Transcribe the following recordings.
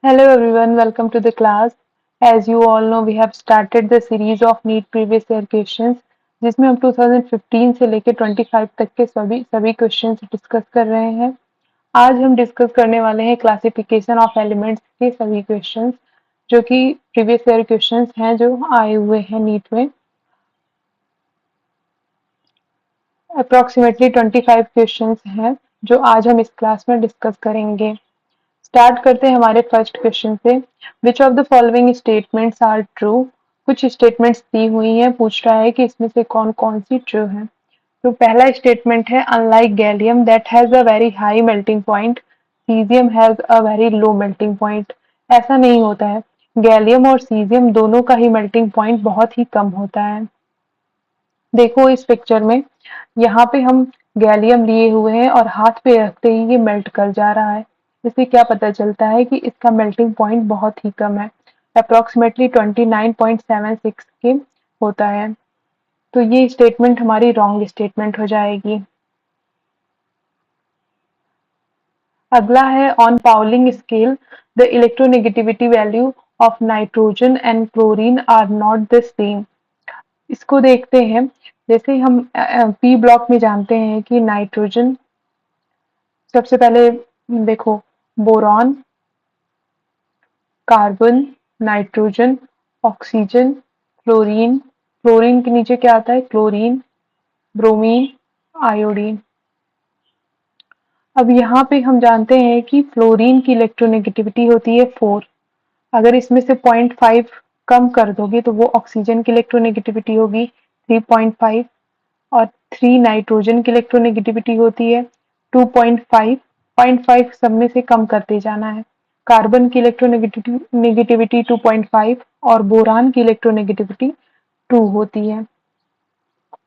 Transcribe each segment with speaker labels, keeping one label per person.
Speaker 1: Hello everyone, welcome to the class. As you all know, we have started the series of NEET previous year questions, जिसमें हम 2015 से लेकर 25 तक के सभी क्वेश्चंस डिस्कस कर रहे हैं। आज हम डिस्कस करने वाले हैं क्लासिफिकेशन ऑफ एलिमेंट्स के सभी क्वेश्चंस, जो कि प्रीवियस ईयर क्वेश्चंस हैं जो आए हुए हैं नीट में। अप्रोक्सीमेटली 25 क्वेश्चंस हैं जो आज हम इस क्लास में डिस्कस करेंगे। स्टार्ट करते हैं हमारे फर्स्ट क्वेश्चन से। Which of the following statements are true? कुछ स्टेटमेंट्स दी हुई हैं, पूछ रहा है कि इसमें से कौन कौन सी ट्रू है। तो पहला स्टेटमेंट है unlike gallium that has a very high melting point, caesium has a very low melting point. ऐसा नहीं होता है, गैलियम और सीजियम दोनों का ही मेल्टिंग पॉइंट बहुत ही कम होता है। देखो इस पिक्चर में, यहाँ पे हम गैलियम लिए हुए हैं और हाथ पे रखते ही ये मेल्ट कर जा रहा है। इससे क्या पता चलता है कि इसका मेल्टिंग पॉइंट बहुत ही कम है, अप्रोक्सीमेटली 29.76 के होता है। तो ये स्टेटमेंट हमारी रॉन्ग स्टेटमेंट हो जाएगी। अगला है on Pauling scale the electronegativity value of nitrogen and chlorine are not the same. इसको देखते हैं। जैसे हम पी ब्लॉक में जानते हैं कि नाइट्रोजन, सबसे पहले देखो, boron, carbon, nitrogen, oxygen, chlorine. Chlorine के नीचे क्या आता है? Chlorine, bromine, iodine. अब यहाँ पे हम जानते हैं कि फ्लोरीन की इलेक्ट्रोनेगेटिविटी होती है 4। अगर इसमें से 0.5 कम कर दोगे तो वो ऑक्सीजन की इलेक्ट्रोनेगेटिविटी होगी 3.5, और 3 नाइट्रोजन की इलेक्ट्रोनेगेटिविटी होती है 2.5। 0.5 सब में से कम करते जाना है। कार्बन की इलेक्ट्रोनेगेटिविटी 2.5 और बोरान की इलेक्ट्रोनेगेटिविटी 2 होती है।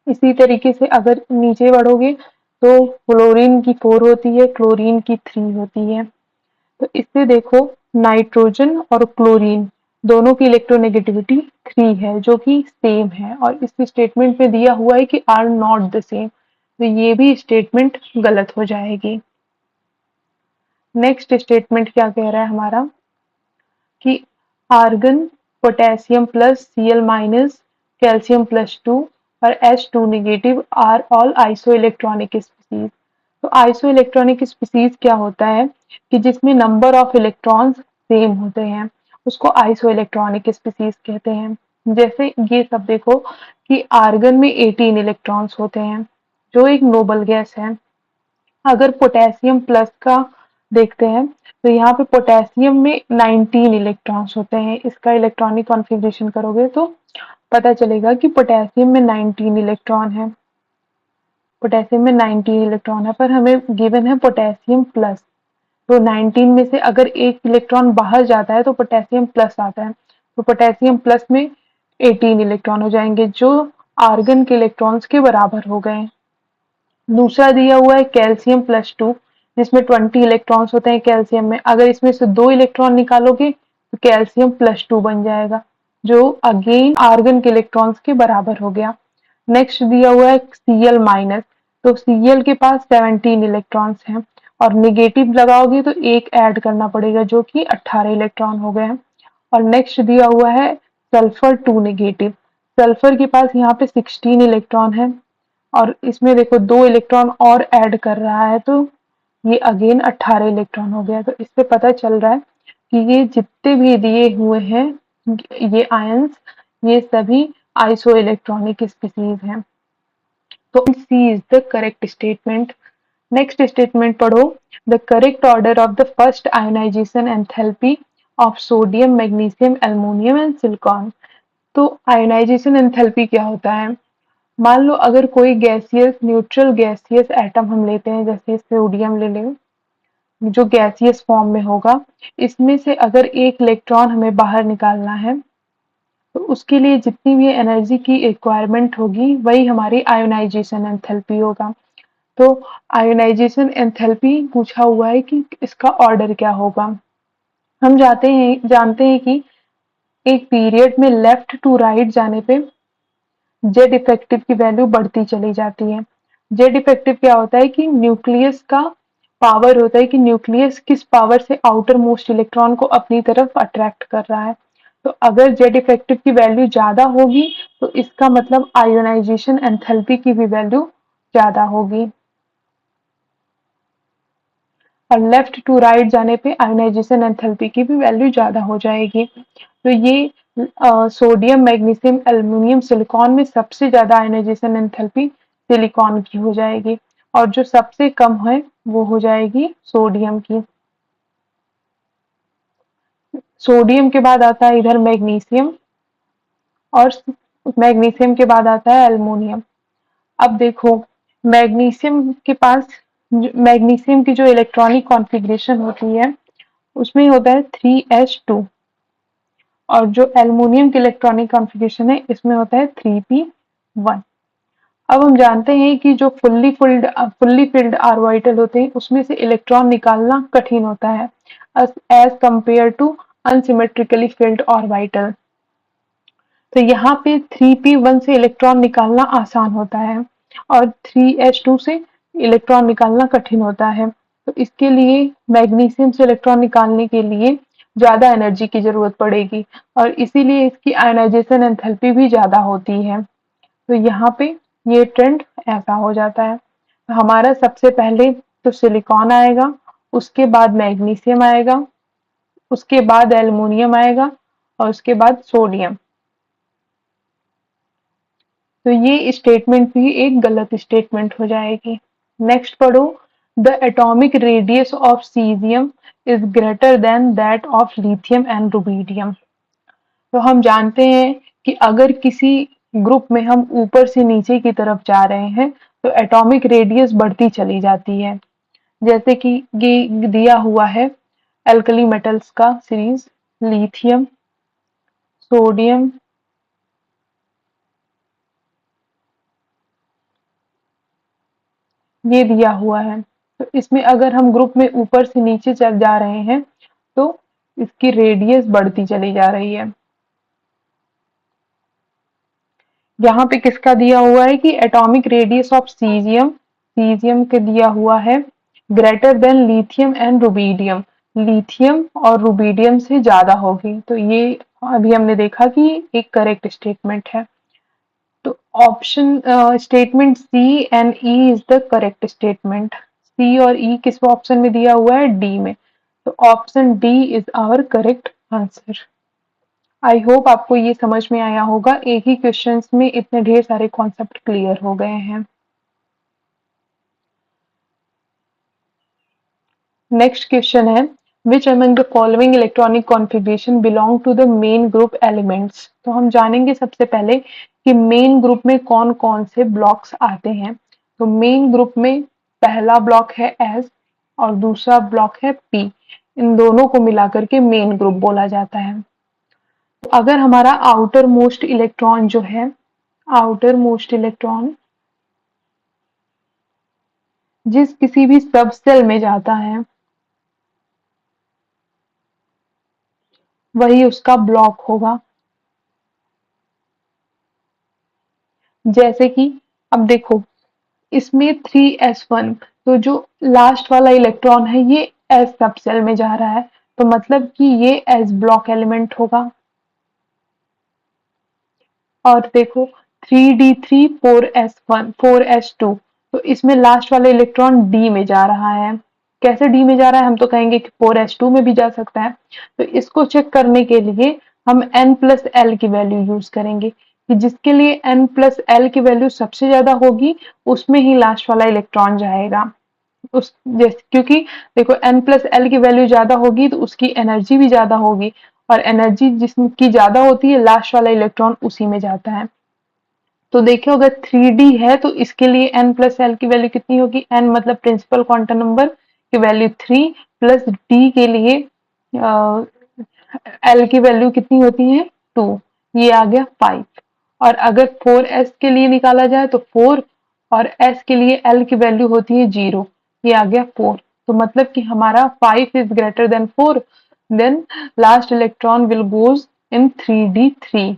Speaker 1: इसी तरीके से अगर नीचे बढ़ोगे तो फ्लोरीन की 4 होती है, क्लोरीन की 3 होती है। तो इससे देखो, नाइट्रोजन और क्लोरीन दोनों की इलेक्ट्रोनेगेटिविटी 3 है, जो कि सेम है, और इस स्टेटमेंट में दिया हुआ है कि आर नॉट द सेम। तो ये भी स्टेटमेंट गलत हो जाएगी। नेक्स्ट स्टेटमेंट क्या कह रहा है हमारा कि argon, potassium plus, Cl minus, calcium plus 2 और H2 negative are all iso electronic species. तो आइसो इलेक्ट्रॉनिक स्पीसीज क्या होता है कि जिसमें नंबर ऑफ इलेक्ट्रॉन्स सेम होते हैं, उसको आइसो इलेक्ट्रॉनिक स्पीसीज कहते हैं। जैसे ये सब देखो कि आर्गन में 18 इलेक्ट्रॉन्स होते हैं, जो एक नोबल गैस है। अगर पोटेशियम प्लस का देखते हैं तो यहाँ पे पोटेशियम में 19 इलेक्ट्रॉन्स होते हैं। इसका इलेक्ट्रॉनिक कॉन्फ़िगरेशन करोगे तो पता चलेगा कि पोटेशियम में 19 इलेक्ट्रॉन है। पोटेशियम में 19 इलेक्ट्रॉन है, पर हमें गिवन है पोटेशियम प्लस। तो 19 में से अगर एक इलेक्ट्रॉन बाहर जाता है तो पोटेशियम प्लस आता है। तो पोटेशियम प्लस में 18 इलेक्ट्रॉन हो जाएंगे, जो आर्गन के इलेक्ट्रॉन्स के बराबर हो गए। दूसरा दिया हुआ है कैल्शियम प्लस 2, जिसमें 20 इलेक्ट्रॉन्स होते हैं कैल्शियम में। अगर इसमें से 2 इलेक्ट्रॉन निकालोगे तो कैल्शियम प्लस 2 बन जाएगा, जो अगेन आर्गन के इलेक्ट्रॉन्स के बराबर हो गया। नेक्स्ट दिया हुआ है Cl माइनस। तो Cl के पास 17 इलेक्ट्रॉन्स हैं, और निगेटिव लगाओगे तो एक ऐड करना पड़ेगा, जो कि 18 इलेक्ट्रॉन हो गए हैं। और नेक्स्ट दिया हुआ है सल्फर 2 नेगेटिव। सल्फर के पास यहाँ पे 16 इलेक्ट्रॉन है, और इसमें देखो 2 इलेक्ट्रॉन और ऐड कर रहा है, तो ये अगेन 18 इलेक्ट्रॉन हो गया। तो इससे पता चल रहा है कि ये जितने भी दिए हुए हैं ये आयंस, ये सभी आइसो इलेक्ट्रॉनिक स्पीसीज हैं। तो C is the correct statement. Next statement पढ़ो। The correct order of the first ionization enthalpy of sodium, magnesium, aluminium and silicon. तो आयोनाइजेशन एंथैल्पी क्या होता है? मान लो अगर कोई गैसियस, न्यूट्रल गैसियस एटम हम लेते हैं, जैसे सोडियम ले लें, जो गैसियस फॉर्म में होगा, इसमें से अगर एक इलेक्ट्रॉन हमें बाहर निकालना है तो उसके लिए जितनी भी एनर्जी की रिक्वायरमेंट होगी वही हमारी आयोनाइजेशन एंथैल्पी होगा। तो आयोनाइजेशन एंथैल्पी पूछा हुआ है कि इसका ऑर्डर क्या होगा। हम जानते हैं कि एक पीरियड में लेफ्ट टू राइट जाने पे जेड इफेक्टिव की वैल्यू बढ़ती चली जाती है। जेड इफेक्टिव क्या होता है कि न्यूक्लियस का पावर होता है कि न्यूक्लियस किस पावर से आउटर मोस्ट इलेक्ट्रॉन को अपनी तरफ अट्रैक्ट कर रहा है। तो अगर जेड इफेक्टिव की वैल्यू ज्यादा होगी तो इसका मतलब आयोनाइजेशन एंथैल्पी की भी वैल्यू ज्यादा होगी, और लेफ्ट टू राइट जाने पे आयोनाइजेशन एंथैल्पी की भी वैल्यू ज्यादा हो जाएगी। तो ये सोडियम, मैग्नीशियम, एल्युमिनियम, सिलिकॉन में सबसे ज्यादा आयोनाइजेशन एंथैल्पी सिलिकॉन की हो जाएगी, और जो सबसे कम है वो हो जाएगी सोडियम की। सोडियम के बाद आता है इधर मैग्नीशियम, और मैग्नीशियम के बाद आता है एल्युमिनियम। अब देखो, मैग्नीशियम के पास मैग्नीशियम की जो इलेक्ट्रॉनिक कॉन्फ़िगरेशन होती है उसमें होता है 3s2, और जो एल्युमिनियम की इलेक्ट्रॉनिक कॉन्फ़िगरेशन है इसमें होता है 3p1। अब हम जानते हैं कि जो फुल्ली फिल्ड ऑर्बिटल होते हैं उसमें से इलेक्ट्रॉन निकालना कठिन होता है as compared to unsymmetrically filled orbital. तो यहाँ पे 3p1 से इलेक्ट्रॉन निकालना आसान होता है और 3s2 से इलेक्ट्रॉन निकालना कठिन होता है। तो इसके लिए मैग्नीशियम से इलेक्ट्रॉन निकालने के लिए ज्यादा एनर्जी की जरूरत पड़ेगी, और इसीलिए इसकी आयोनाइजेशन एंथैल्पी भी ज्यादा होती है। तो यहाँ पे ये ट्रेंड ऐसा हो जाता है। तो हमारा सबसे पहले तो सिलिकॉन आएगा, उसके बाद मैग्नीशियम आएगा, उसके बाद एल्युमिनियम आएगा, और उसके बाद सोडियम। तो ये स्टेटमेंट भी एक गलत स्टेटमेंट हो जाएगी। नेक्स्ट पढ़ो, the atomic radius of caesium is greater then that of lithium and rubidium. तो हम जानते हैं कि अगर किसी ग्रुप में हम ऊपर से नीचे की तरफ जा रहे हैं तो एटॉमिक रेडियस बढ़ती चली जाती है। जैसे कि ये दिया हुआ है एल्कली मेटल्स का सीरीज, लिथियम, सोडियम, ये दिया हुआ है। तो इसमें अगर हम ग्रुप में ऊपर से नीचे चल जा रहे हैं तो इसकी रेडियस बढ़ती चली जा रही है। यहाँ पे किसका दिया हुआ है कि atomic radius of caesium, caesium के दिया हुआ है greater than lithium and rubidium, lithium और रुबिडियम से ज्यादा होगी। तो ये अभी हमने देखा कि एक करेक्ट स्टेटमेंट है। तो option statement C and E is the correct statement. C और ई किस ऑप्शन में दिया हुआ है? डी में। तो option D is our correct answer. I hope आपको ये समझ में आया होगा, एक ही क्वेश्चंस में इतने ढेर सारे कॉन्सेप्ट क्लियर हो गए हैं। नेक्स्ट क्वेश्चन है, which among the following electronic configuration belong to the main group elements. तो हम जानेंगे सबसे पहले कि मेन ग्रुप में कौन कौन से ब्लॉक्स आते हैं। तो मेन ग्रुप में पहला ब्लॉक है एस और दूसरा ब्लॉक है पी, इन दोनों को मिलाकर के मेन ग्रुप बोला जाता है। तो अगर हमारा आउटर मोस्ट इलेक्ट्रॉन जो है, आउटर मोस्ट इलेक्ट्रॉन जिस किसी भी सब सेल में जाता है वही उसका ब्लॉक होगा। जैसे कि अब देखो, इसमें 3s1, तो जो लास्ट वाला इलेक्ट्रॉन है ये एस सब सेल में जा रहा है, तो मतलब कि ये एस ब्लॉक एलिमेंट होगा। और देखो 3d3 4s1 4s2, तो इसमें लास्ट वाला इलेक्ट्रॉन डी में जा रहा है। कैसे डी में जा रहा है? हम तो कहेंगे कि 4s2 में भी जा सकता है। तो इसको चेक करने के लिए हम n प्लस एल की वैल्यू यूज करेंगे कि जिसके लिए n प्लस एल की वैल्यू सबसे ज्यादा होगी उसमें ही लास्ट वाला इलेक्ट्रॉन जाएगा। उस जैसे क्योंकि देखो n प्लस एल की वैल्यू ज्यादा होगी तो उसकी एनर्जी भी ज्यादा होगी, और एनर्जी जिसकी ज्यादा होती है लास्ट वाला इलेक्ट्रॉन उसी में जाता है। तो देखियो अगर 3d है तो इसके लिए n प्लस एल की वैल्यू कितनी होगी? n मतलब प्रिंसिपल क्वांटम नंबर की वैल्यू 3, प्लस d के लिए एल की वैल्यू कितनी होती है? 2, ये आ गया 5। और अगर 4s के लिए निकाला जाए तो 4, और s के लिए l की वैल्यू होती है 0, ये आ गया 4। तो मतलब कि हमारा 5 is greater than 4, then last electron will goes in 3d3।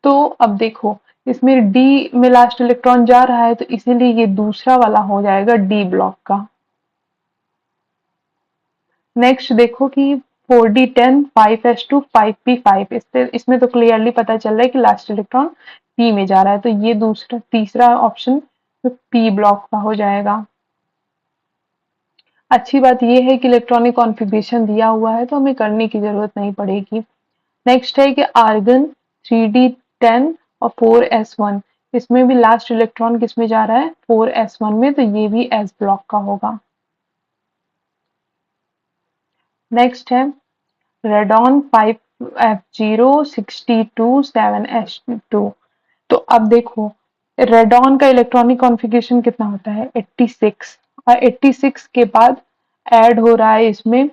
Speaker 1: तो अब देखो इसमें d में लास्ट इलेक्ट्रॉन जा रहा है तो इसीलिए ये दूसरा वाला हो जाएगा डी ब्लॉक का। नेक्स्ट देखो कि 4d10 5s2 5p5, इसमें तो क्लियरली पता चल रहा है कि लास्ट इलेक्ट्रॉन p में जा रहा है, तो ये तीसरा ऑप्शन p ब्लॉक का हो जाएगा। अच्छी बात ये है कि इलेक्ट्रॉनिक कॉन्फ़िगरेशन दिया हुआ है तो हमें करने की जरूरत नहीं पड़ेगी। नेक्स्ट है कि आर्गन 3d10 और 4s1, इसमें भी लास्ट इलेक्ट्रॉन किस में जा रहा है, 4s1 में, तो ये भी s ब्लॉक का होगा। नेक्स्ट है रेडॉन 5f0 62 7s2। तो अब देखो रेडॉन का इलेक्ट्रॉनिक कॉन्फ़िगरेशन कितना होता है, 86, और 86 के बाद ऐड हो रहा है इसमें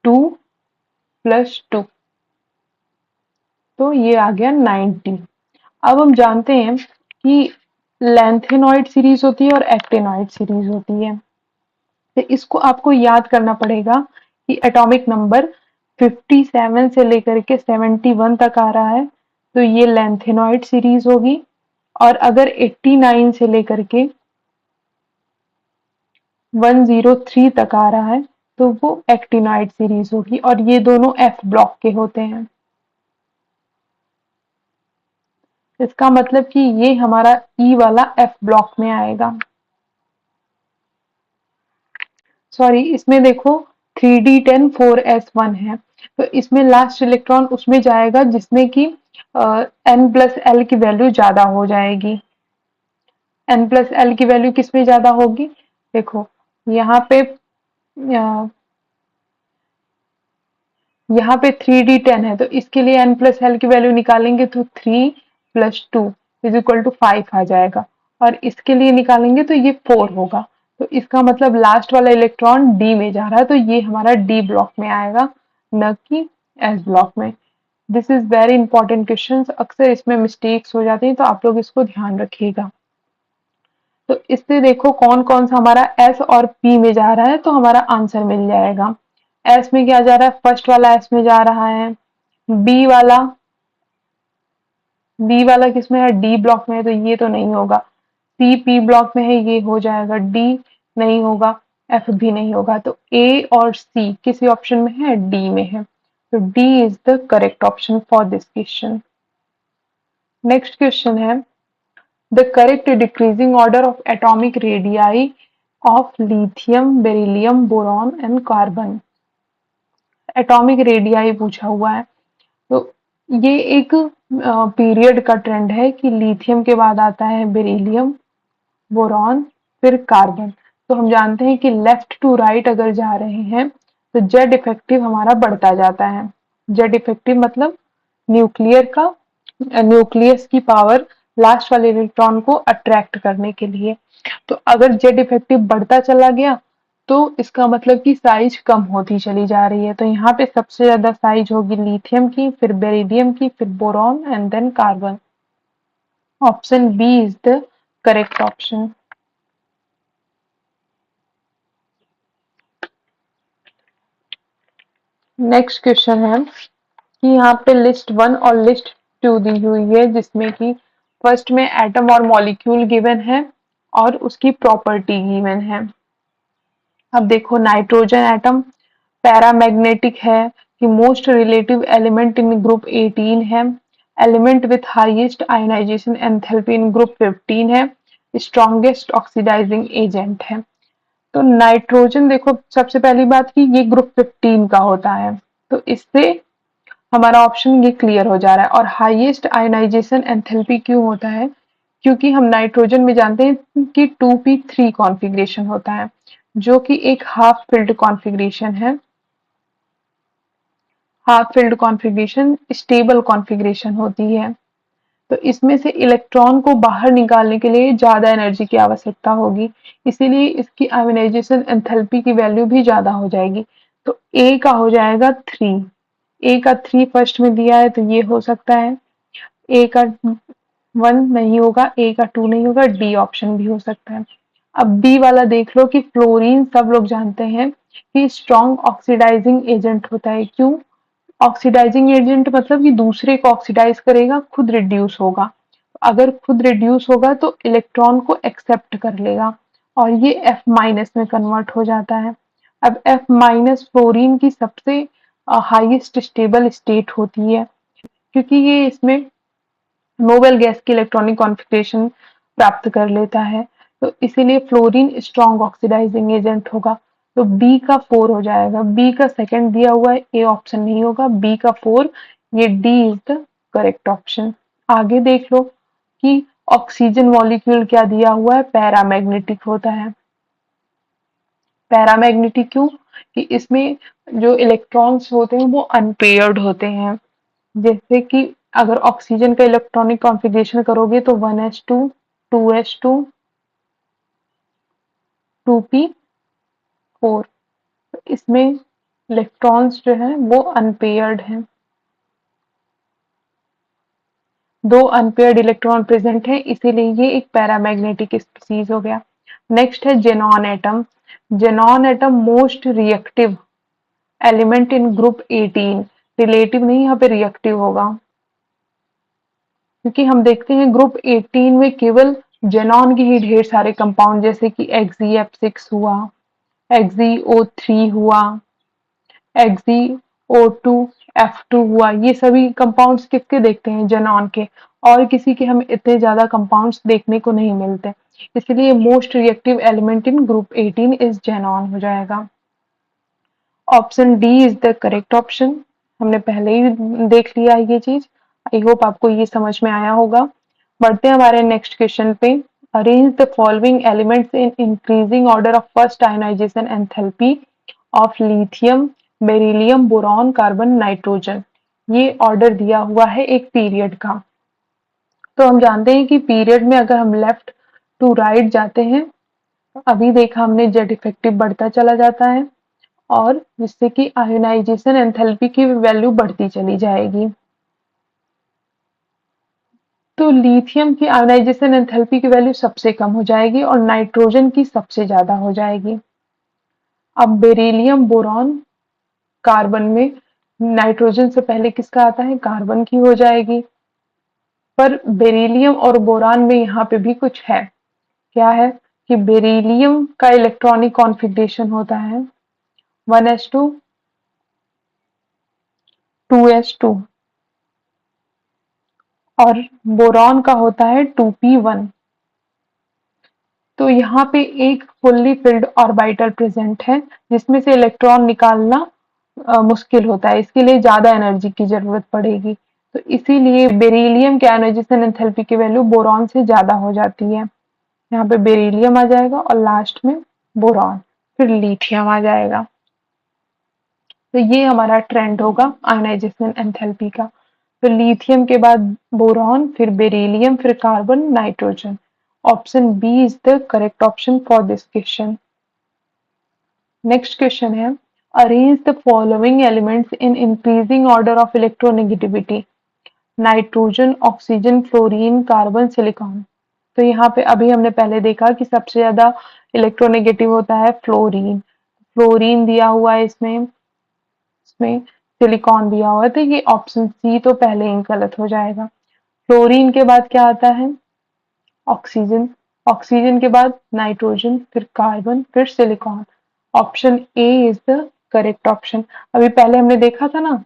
Speaker 1: 2 + 2, तो ये आ गया 90। अब हम जानते हैं कि लैंथेनॉइड सीरीज होती है और एक्टिनॉइड सीरीज होती है, तो इसको आपको याद करना पड़ेगा कि एटॉमिक नंबर 57 से लेकर के 71 तक आ रहा है, तो ये लैंथेनॉइड सीरीज होगी, और अगर 89 से लेकर के 103 तक आ रहा है तो वो एक्टिनॉइड सीरीज होगी, और ये दोनों एफ ब्लॉक के होते हैं। इसका मतलब कि ये हमारा ई वाला एफ ब्लॉक में आएगा। सॉरी, इसमें देखो 3d10 4s1 है, तो इसमें लास्ट इलेक्ट्रॉन उसमें जाएगा जिसमें कि n+l की वैल्यू ज्यादा हो जाएगी। n+l की वैल्यू किस में ज्यादा होगी, देखो यहाँ पे यहाँ पे 3d10 है, तो इसके लिए n+l की वैल्यू निकालेंगे तो 3 + 2 = 5 आ जाएगा, और इसके लिए निकालेंगे तो ये 4 होगा। तो इसका मतलब लास्ट वाला इलेक्ट्रॉन डी में जा रहा है, तो ये हमारा डी ब्लॉक में आएगा, न कि एस ब्लॉक में। This is very important question, अक्सर इसमें मिस्टेक्स हो जाती हैं, तो आप लोग इसको ध्यान रखिएगा। तो इससे देखो कौन कौन सा हमारा एस और पी में जा रहा है, तो हमारा आंसर मिल जाएगा। एस में क्या जा रहा है, फर्स्ट वाला एस में जा रहा है, बी वाला किस में है, डी ब्लॉक में है, तो ये तो नहीं होगा। सी पी ब्लॉक में है, ये हो जाएगा। डी नहीं होगा, एफ भी नहीं होगा, तो ए और सी किसी ऑप्शन में है, डी में है, तो D is the correct option for this question. Next question है the correct decreasing order of atomic radii of lithium, beryllium, boron and carbon. Atomic radii पूछा हुआ है, तो ये एक पीरियड का ट्रेंड है कि लिथियम के बाद आता है बेरिलियम, बोरॉन, फिर कार्बन। तो हम जानते हैं कि लेफ्ट टू राइट अगर जा रहे हैं तो जेड इफेक्टिव हमारा बढ़ता जाता है। जेड इफेक्टिव मतलब न्यूक्लियस की पावर लास्ट वाले इलेक्ट्रॉन को अट्रैक्ट करने के लिए। तो अगर जेड इफेक्टिव बढ़ता चला गया तो इसका मतलब कि साइज कम होती चली जा रही है, तो यहाँ पे सबसे ज्यादा साइज होगी लिथियम की, फिर बेरिलियम की, फिर boron and then carbon. Option B is the correct option. Next question है कि यहाँ पे लिस्ट 1 और लिस्ट 2 दी हुई है, जिसमें कि फर्स्ट में एटम और मॉलिक्यूल गिवन है और उसकी प्रॉपर्टी गिवन है। अब देखो नाइट्रोजन एटम पैरामैग्नेटिक है, कि most relative element in group 18 है, element with highest ionisation enthalpy in group 15 है, स्ट्रॉन्गेस्ट ऑक्सीडाइजिंग एजेंट है। तो नाइट्रोजन देखो सबसे पहली बात कि ये ग्रुप 15 का होता है, तो इससे हमारा ऑप्शन ये क्लियर हो जा रहा है। और हाईएस्ट आयोनाइजेशन एंथैल्पी क्यों होता है, क्योंकि हम नाइट्रोजन में जानते हैं कि 2p3 कॉन्फ़िगरेशन होता है, जो कि एक हाफ फिल्ड कॉन्फ़िगरेशन है। Half filled configuration stable configuration होती है, तो इसमें से इलेक्ट्रॉन को बाहर निकालने के लिए ज्यादा एनर्जी की आवश्यकता होगी, इसीलिए इसकी आयोनाइजेशन एंथैल्पी की वैल्यू भी ज्यादा हो जाएगी। तो ए का हो जाएगा 3, ए का 3 फर्स्ट में दिया है, तो ये हो सकता है। ए का 1 नहीं होगा, ए का 2 नहीं होगा, डी ऑप्शन भी हो सकता है। अब बी वाला देख लो कि फ्लोरीन सब लोग जानते हैं कि स्ट्रॉन्ग ऑक्सीडाइजिंग एजेंट होता है। क्यों ऑक्सीडाइजिंग एजेंट, मतलब कि दूसरे को ऑक्सीडाइज करेगा, खुद रिड्यूस होगा। अगर खुद रिड्यूस होगा तो इलेक्ट्रॉन को एक्सेप्ट कर लेगा और ये F- में कन्वर्ट हो जाता है। अब F माइनस फ्लोरीन की सबसे हाईएस्ट स्टेबल स्टेट होती है, क्योंकि ये इसमें नोबेल गैस की इलेक्ट्रॉनिक कॉन्फ़िगरेशन प्राप्त कर लेता है, तो इसीलिए फ्लोरीन स्ट्रॉन्ग ऑक्सीडाइजिंग एजेंट होगा। तो बी का 4 हो जाएगा। बी का सेकंड दिया हुआ है, ए ऑप्शन नहीं होगा, बी का 4, ये D is the correct option. आगे देख लो कि ऑक्सीजन मॉलिक्यूल क्या दिया हुआ है, पैरामैग्नेटिक होता है। पैरामैग्नेटिक क्यों? कि इसमें जो इलेक्ट्रॉन्स होते हैं वो अनपेयर्ड होते हैं। जैसे कि अगर ऑक्सीजन का इलेक्ट्रॉनिक कॉन्फ़िगरेशन करोगे तो 1s2, 2s2, 2p4, इसमें इलेक्ट्रॉन्स जो हैं वो अनपेयर्ड हैं। दो अनपेयर्ड इलेक्ट्रॉन प्रेजेंट है, इसीलिए ये एक पैरामैग्नेटिक स्पीसीज हो गया। नेक्स्ट है xenon atom. Xenon atom most reactive element in group 18। Relative नहीं, यहाँ पे रिएक्टिव होगा, क्योंकि हम देखते हैं ग्रुप 18 में केवल जेनॉन के ही ढेर सारे कंपाउंड, जैसे कि एक्जीएफ6 हुआ, एक्जीओ3 हुआ, एक्जीओ2F2 हुआ, ये सभी कंपाउंड्स किसके देखते हैं, जेनॉन के। और किसी के हमें इतने ज्यादा कंपाउंड्स देखने को नहीं मिलते, इसलिए most reactive element in group 18 is xenon हो जाएगा। Option D is the correct option. हमने पहले ही देख लिया है ये चीज। आई होप आपको ये समझ में आया होगा। बढ़ते हैं हमारे नेक्स्ट क्वेश्चन पे। Arrange the following elements in increasing order of first ionization enthalpy of lithium, beryllium, boron, carbon, nitrogen. ये ऑर्डर दिया हुआ है एक पीरियड का। तो हम जानते हैं कि पीरियड में अगर हम लेफ्ट टू राइट जाते हैं, तो अभी देखा हमने जेड इफेक्टिव बढ़ता चला जाता है, और जिससे कि आयोनाइजेशन एंथैल्पी की वैल्यू बढ़ती चली जाएगी। तो लिथियम की आयोनाइजेशन एंथैल्पी की वैल्यू सबसे कम हो जाएगी और नाइट्रोजन की सबसे ज्यादा हो जाएगी। अब बेरिलियम, बोरॉन, कार्बन में नाइट्रोजन से पहले किसका आता है, कार्बन की हो जाएगी। पर बेरिलियम और बोरान में यहाँ पे भी कुछ है। क्या है कि बेरिलियम का इलेक्ट्रॉनिक कॉन्फ़िगरेशन होता है 1s2, 2s2, और बोरॉन का होता है 2p1। तो यहाँ पे एक फुल्ली फिल्ड ऑर्बिटल प्रेजेंट है, जिसमें से इलेक्ट्रॉन निकालना मुश्किल होता है, इसके लिए ज्यादा एनर्जी की जरूरत पड़ेगी। तो इसीलिए बेरिलियम के आयोनाइजेशन एंथैल्पी की वैल्यू बोरॉन से ज्यादा हो जाती है। यहाँ पे बेरिलियम आ जाएगा और लास्ट में बोरॉन, फिर लिथियम आ जाएगा। तो ये हमारा ट्रेंड होगा आयोनाइजेशन एंथैल्पी का। तो लिथियम के बाद बोरॉन, फिर बेरिलियम, फिर carbon, nitrogen. Option B is the correct option for this question. Next question है, arrange the following elements in increasing order of electronegativity, nitrogen, oxygen, fluorine, carbon, silicon. तो यहाँ पे अभी हमने पहले देखा कि सबसे ज्यादा इलेक्ट्रोनेगेटिव होता है फ्लोरीन। फ्लोरीन दिया हुआ है इसमें, इसमें सिलिकॉन दिया हुआ है, तो ये ऑप्शन सी तो पहले ही गलत हो जाएगा। फ्लोरीन के बाद क्या आता है, ऑक्सीजन, ऑक्सीजन के बाद नाइट्रोजन, फिर कार्बन, फिर silicon. Option A is the correct option. अभी पहले हमने देखा था ना,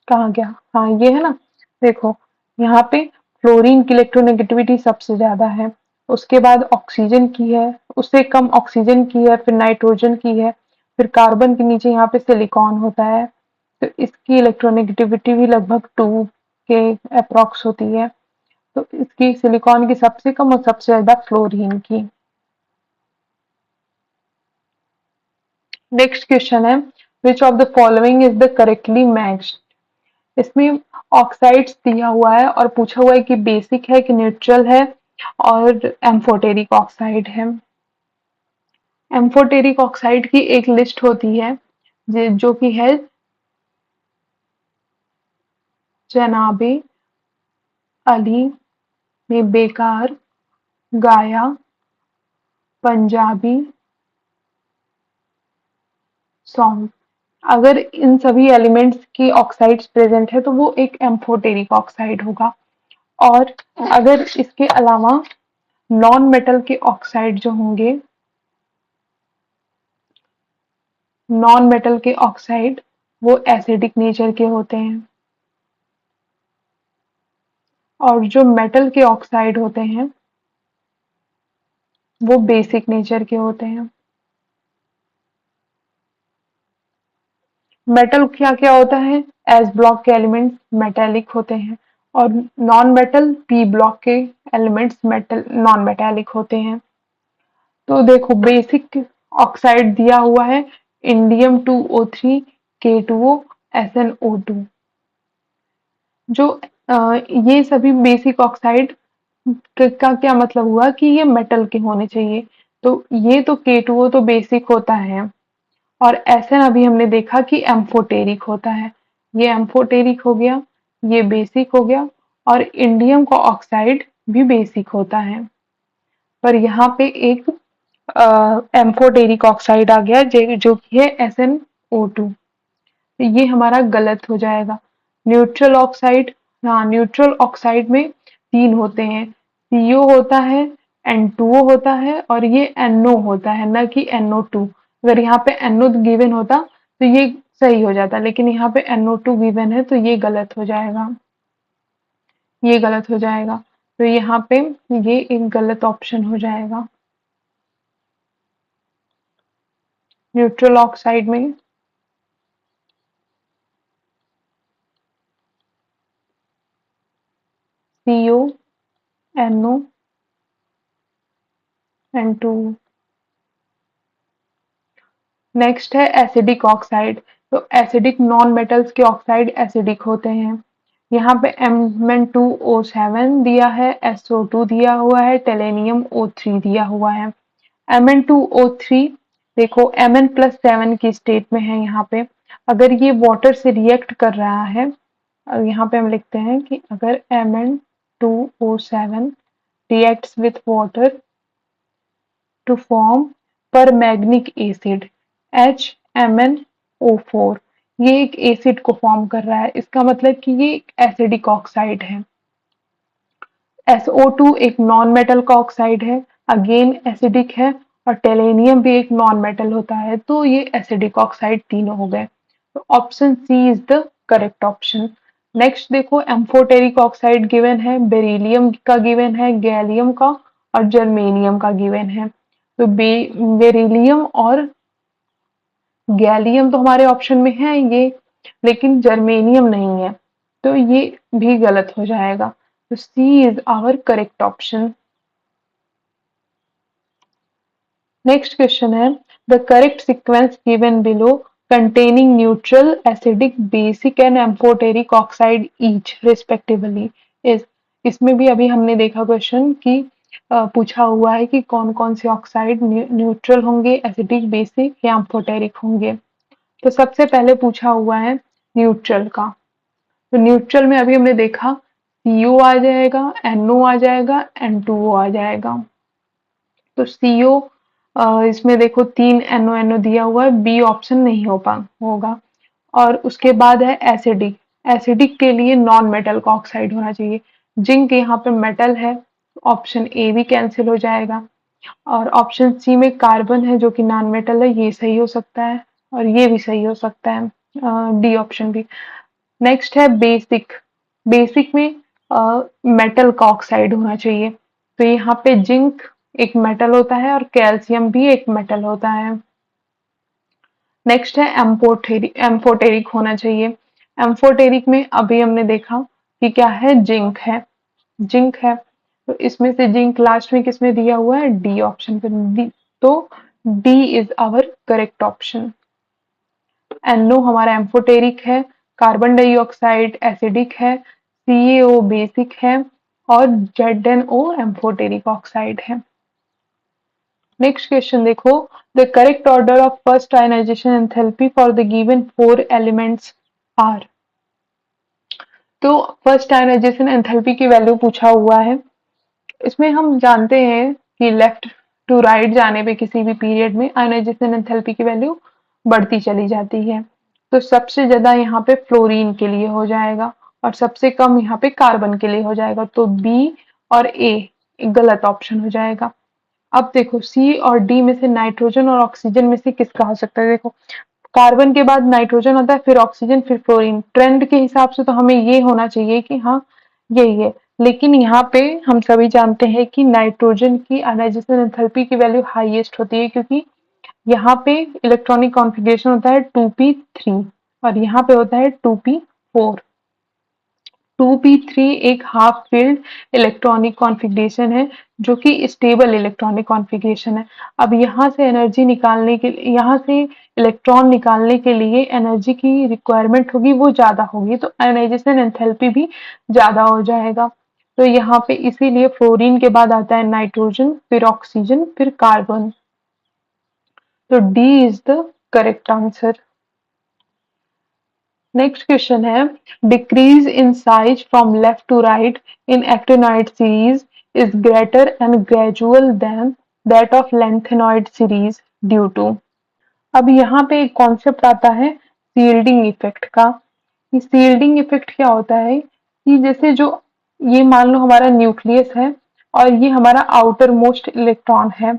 Speaker 1: कहाँ गया, हाँ ये है ना, देखो यहाँ पे फ्लोरीन की इलेक्ट्रोनेगेटिविटी सबसे ज्यादा है, उसके बाद ऑक्सीजन की है, उससे कम ऑक्सीजन की है, फिर नाइट्रोजन की है, फिर कार्बन के नीचे यहाँ पे सिलिकॉन होता है। तो इसकी इलेक्ट्रोनेगेटिविटी भी लगभग 2 के अप्रॉक्स होती है। तो इसकी सिलिकॉन की सबसे कम और सबसे ज्यादा फ्लोरीन की। नेक्स्ट क्वेश्चन है, which of the following is the correctly matched. इसमें ऑक्साइड्स दिया हुआ है और पूछा हुआ है कि बेसिक है कि न्यूट्रल है और एम्फोटेरिक ऑक्साइड है। एम्फोटेरिक ऑक्साइड की एक लिस्ट होती है जो कि है जनाबे अली में बेकार, गाया, पंजाबी, सॉन्ग। अगर इन सभी एलिमेंट्स की ऑक्साइड्स प्रेजेंट है तो वो एक एम्फोटेरिक ऑक्साइड होगा। और अगर इसके अलावा नॉन मेटल के ऑक्साइड जो होंगे, नॉन मेटल के ऑक्साइड वो एसिडिक नेचर के होते हैं, और जो मेटल के ऑक्साइड होते हैं वो बेसिक नेचर के होते हैं। मेटल क्या क्या होता है? एस ब्लॉक के एलिमेंट्स मेटेलिक होते हैं, और नॉन मेटल पी ब्लॉक के एलिमेंट्स मेटल नॉन मेटेलिक होते हैं। तो देखो बेसिक ऑक्साइड दिया हुआ है इंडियम 2O3 K2O SnO2। जो ये सभी बेसिक ऑक्साइड का क्या मतलब हुआ कि ये मेटल के होने चाहिए। तो ये तो K2O तो बेसिक होता है, और Sn अभी हमने देखा कि एम्फोटेरिक होता है। ये एम्फोटेरिक हो गया, ये बेसिक हो गया, और इंडियम का ऑक्साइड भी बेसिक होता है। पर यहाँ पे एक एम्फोटेरिक ऑक्साइड आ गया जो कि है SnO2। तो ये हमारा गलत हो जाएगा। न्यूट्रल ऑक्साइड, हाँ न्यूट्रल ऑक्साइड में तीन होते हैं, CO होता है, N2O होता है, और ये NO होता है, न कि NO2। अगर यहाँ पे NO गिवन होता तो ये सही हो जाता, लेकिन यहाँ पे NO2 गिवन है तो ये गलत हो जाएगा, ये गलत हो जाएगा। तो यहाँ पे ये एक गलत ऑप्शन हो जाएगा। न्यूट्रल ऑक्साइड में CO, NO, N2। नेक्स्ट है एसिडिक ऑक्साइड। तो एसिडिक नॉन मेटल्स के ऑक्साइड एसिडिक होते हैं। यहाँ पे Mn2O7 दिया है, SO2 दिया हुआ है, टेलेनियम O3 दिया हुआ है। Mn2O3 देखो Mn+7 की स्टेट में है यहाँ पे। अगर ये वाटर से रिएक्ट कर रहा है, यहाँ पे हम लिखते हैं कि अगर Mn2O7 reacts with water to form permanganic acid HMnO4, ये एक एसिड को फॉर्म कर रहा है, इसका मतलब कि ये एक एसिडिक ऑक्साइड है। SO2 एक नॉन मेटल का ऑक्साइड है, अगेन एसिडिक है, और टेलेनियम भी एक नॉन मेटल होता है, तो ये एसिडिक ऑक्साइड तीनों हो गए। तो option C is the correct option. Next देखो एम्फोटेरिक ऑक्साइड गिवन है, बेरिलियम का गिवन है, गैलियम का और जर्मेनियम का गिवन है। तो बेरिलियम और गैलियम तो हमारे ऑप्शन में है ये, लेकिन जर्मेनियम नहीं है, तो ये भी गलत हो जाएगा। तो C is our correct option. Next question है the correct sequence given below containing neutral, acidic, basic and amphoteric oxide each respectively is। इसमें भी अभी हमने देखा क्वेश्चन कि पूछा हुआ है कि कौन कौन से ऑक्साइड न्यूट्रल होंगे, एसिडिक, बेसिक या एम्फोटेरिक होंगे। तो सबसे पहले पूछा हुआ है न्यूट्रल का। तो न्यूट्रल में अभी हमने देखा CO आ जाएगा, NO आ जाएगा, N2O आ जाएगा। तो CO इसमें देखो 3 NO दिया हुआ है, बी ऑप्शन नहीं होगा। और उसके बाद है एसिडिक। एसिडिक के लिए नॉन मेटल का ऑक्साइड होना चाहिए। जिंक यहाँ पे मेटल है, ऑप्शन ए भी कैंसिल हो जाएगा। और ऑप्शन सी में कार्बन है जो कि नॉन मेटल है, ये सही हो सकता है, और ये भी सही हो सकता है, डी ऑप्शन भी। नेक्स्ट है बेसिक। बेसिक में मेटल का ऑक्साइड होना चाहिए, तो यहाँ पे जिंक एक मेटल होता है और कैल्शियम भी एक मेटल होता है। नेक्स्ट है एम्फोटेरिक होना चाहिए। एम्फोटेरिक में अभी हमने देखा कि क्या है, जिंक है, जिंक है। तो इसमें से जिंक लास्ट में किसमें दिया हुआ है, डी ऑप्शन पे डी। तो D is our correct option. NO हमारा एम्फोटेरिक है, कार्बन डाइऑक्साइड एसिडिक है, CaO बेसिक है, और ZnO एम्फोटेरिक ऑक्साइड है। नेक्स्ट क्वेश्चन देखो the correct order of first ionization enthalpy for the given 4 elements are. तो फर्स्ट आयनाइजेशन एंथैल्पी की value पूछा हुआ है। इसमें हम जानते हैं कि लेफ्ट टू राइट जाने पे किसी भी पीरियड में आयनाइजेशन एंथैल्पी की वैल्यू बढ़ती चली जाती है। तो सबसे ज्यादा यहाँ पे फ्लोरीन के लिए हो जाएगा, और सबसे कम यहाँ पे कार्बन के लिए हो जाएगा। तो बी और ए गलत ऑप्शन हो जाएगा। अब देखो सी और डी में से नाइट्रोजन और ऑक्सीजन में से किसका हो सकता है? देखो कार्बन के बाद नाइट्रोजन आता है, फिर ऑक्सीजन, फिर फ्लोरीन। ट्रेंड के हिसाब से तो हमें ये होना चाहिए कि हाँ यही है, लेकिन यहाँ पे हम सभी जानते हैं कि नाइट्रोजन की आयनाइजेशन एंथैल्पी की वैल्यू हाईएस्ट होती है, क्योंकि यहाँ पे इलेक्ट्रॉनिक कॉन्फ़िगरेशन होता है 2p3 और यहाँ पे होता है 2p4। 2p3 एक हाफ फील्ड इलेक्ट्रॉनिक कॉन्फ़िगरेशन है, जो कि स्टेबल इलेक्ट्रॉनिक कॉन्फ़िगरेशन है। अब यहाँ से एनर्जी निकालने के लिए, यहाँ से इलेक्ट्रॉन निकालने के लिए एनर्जी की रिक्वायरमेंट होगी, वो ज़्यादा होगी, तो आयनाइजेशन एंथैल्पी भी ज़्यादा हो जाएगा। तो यहाँ पे इसीलिए फ्लोरीन के बाद आता है नाइट्रोजन, फिर ऑक्सीजन, फिर कार्बन। तो D is the correct answer. Next question है, decrease in size from left to right in actinoid series is greater and gradual than that of lanthanoid series due to. अब यहाँ पे एक concept आता है shielding effect का। ये shielding effect क्या होता है कि जैसे जो ये मान लो हमारा न्यूक्लियस है और ये हमारा आउटर मोस्ट इलेक्ट्रॉन है।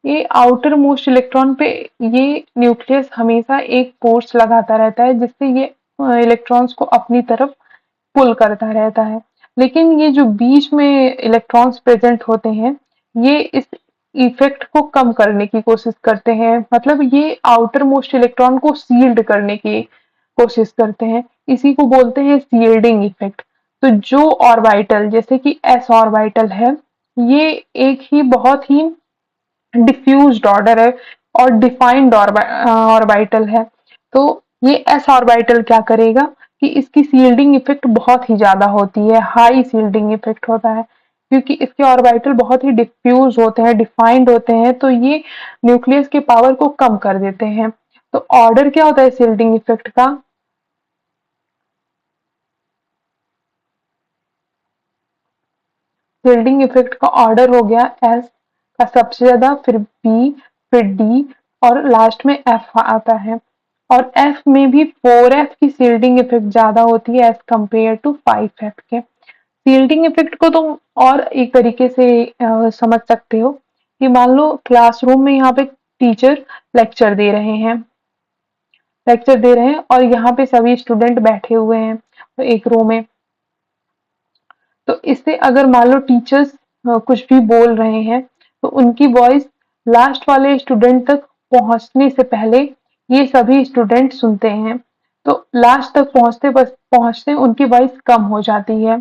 Speaker 1: ये आउटर मोस्ट इलेक्ट्रॉन पे ये न्यूक्लियस हमेशा एक फोर्स लगाता रहता है, जिससे ये इलेक्ट्रॉन्स को अपनी तरफ पुल करता रहता है। लेकिन ये जो बीच में इलेक्ट्रॉन्स प्रेजेंट होते हैं, ये इस इफेक्ट को कम करने की कोशिश करते हैं, मतलब ये आउटर मोस्ट इलेक्ट्रॉन को सील्ड करने की कोशिश करते हैं। इसी को बोलते हैं सील्डिंग इफेक्ट। तो जो ऑर्बिटल जैसे कि एस ऑर्बिटल है, ये एक ही बहुत ही डिफ्यूज्ड ऑर्डर है और डिफाइंड ऑर्बिटल है। तो ये एस ऑर्बिटल क्या करेगा कि इसकी सील्डिंग इफेक्ट बहुत ही ज्यादा होती है, हाई सील्डिंग इफेक्ट होता है, क्योंकि इसके ऑर्बिटल बहुत ही डिफ्यूज होते हैं, डिफाइंड होते हैं, तो ये न्यूक्लियस के पावर को कम कर देते हैं। तो ऑर्डर क्या होता है सील्डिंग इफेक्ट का? सील्डिंग इफेक्ट का ऑर्डर हो गया एस का सबसे ज्यादा, फिर बी, फिर डी और लास्ट में एफ आता है। और एफ में भी 4f की सील्डिंग इफेक्ट ज्यादा होती है एज कंपेयर टू 5f के। सील्डिंग इफेक्ट को तुम और एक तरीके से समझ सकते हो कि मान लो क्लासरूम में यहाँ पे टीचर लेक्चर दे रहे हैं, और यहाँ पे सभी स्टूडेंट बैठे हुए हैं तो एक रो में। तो इससे अगर मान लो टीचर्स कुछ भी बोल रहे हैं, तो उनकी वॉइस लास्ट वाले स्टूडेंट तक पहुंचने से पहले ये सभी स्टूडेंट सुनते हैं। तो लास्ट तक पहुंचते उनकी वॉइस कम हो जाती है।